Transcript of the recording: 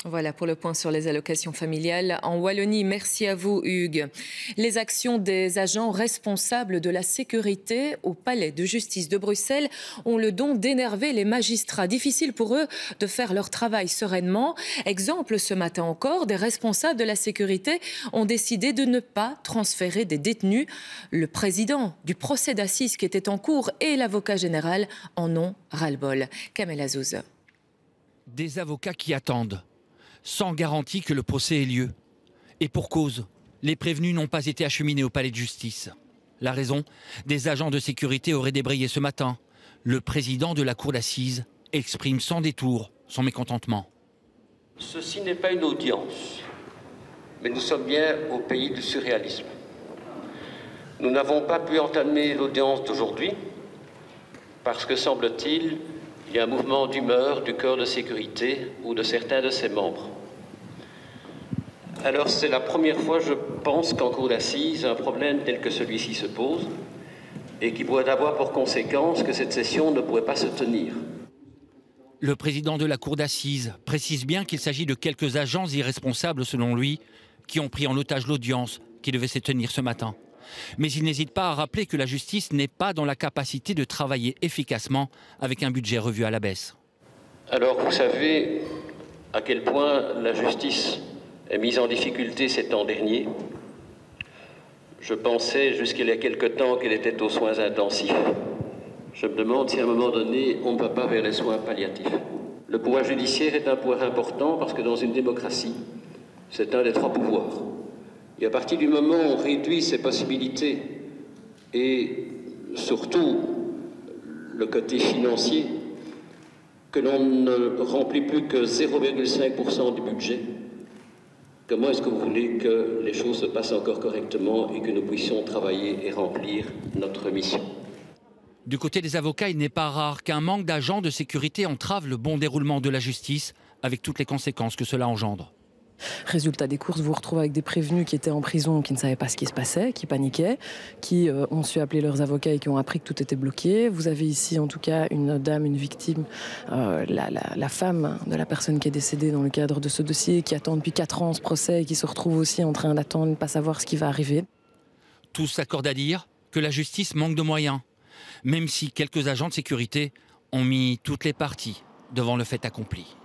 Voilà pour le point sur les allocations familiales en Wallonie. Merci à vous, Hugues. Les actions des agents responsables de la sécurité au palais de justice de Bruxelles ont le don d'énerver les magistrats. Difficile pour eux de faire leur travail sereinement. Exemple, ce matin encore, des responsables de la sécurité ont décidé de ne pas transférer des détenus. Le président du procès d'assises qui était en cours et l'avocat général en ont ras-le-bol. Kamel Azouz. Des avocats qui attendent, sans garantie que le procès ait lieu. Et pour cause, les prévenus n'ont pas été acheminés au palais de justice. La raison, des agents de sécurité auraient débrayé ce matin. Le président de la cour d'assises exprime sans détour son mécontentement. Ceci n'est pas une audience, mais nous sommes bien au pays du surréalisme. Nous n'avons pas pu entamer l'audience d'aujourd'hui parce que, semble-t-il, il y a un mouvement d'humeur du corps de sécurité ou de certains de ses membres. Alors c'est la première fois, je pense, qu'en cour d'assises, un problème tel que celui-ci se pose et qui pourrait avoir pour conséquence que cette session ne pourrait pas se tenir. Le président de la cour d'assises précise bien qu'il s'agit de quelques agents irresponsables, selon lui, qui ont pris en otage l'audience qui devait se tenir ce matin. Mais il n'hésite pas à rappeler que la justice n'est pas dans la capacité de travailler efficacement avec un budget revu à la baisse. Alors vous savez à quel point la justice est mise en difficulté ces temps derniers. Je pensais jusqu'il y a quelque temps qu'elle était aux soins intensifs. Je me demande si à un moment donné on ne va pas vers les soins palliatifs. Le pouvoir judiciaire est un pouvoir important parce que dans une démocratie, c'est un des trois pouvoirs. Et à partir du moment où on réduit ses possibilités et surtout le côté financier, que l'on ne remplit plus que 0,5% du budget, comment est-ce que vous voulez que les choses se passent encore correctement et que nous puissions travailler et remplir notre mission? Du côté des avocats, il n'est pas rare qu'un manque d'agents de sécurité entrave le bon déroulement de la justice, avec toutes les conséquences que cela engendre. Résultat des courses, vous vous retrouvez avec des prévenus qui étaient en prison, qui ne savaient pas ce qui se passait, qui paniquaient, qui ont su appeler leurs avocats et qui ont appris que tout était bloqué. Vous avez ici en tout cas une dame, une victime, la femme de la personne qui est décédée dans le cadre de ce dossier, qui attend depuis 4 ans ce procès et qui se retrouve aussi en train d'attendre, de ne pas savoir ce qui va arriver. Tous s'accordent à dire que la justice manque de moyens, même si quelques agents de sécurité ont mis toutes les parties devant le fait accompli.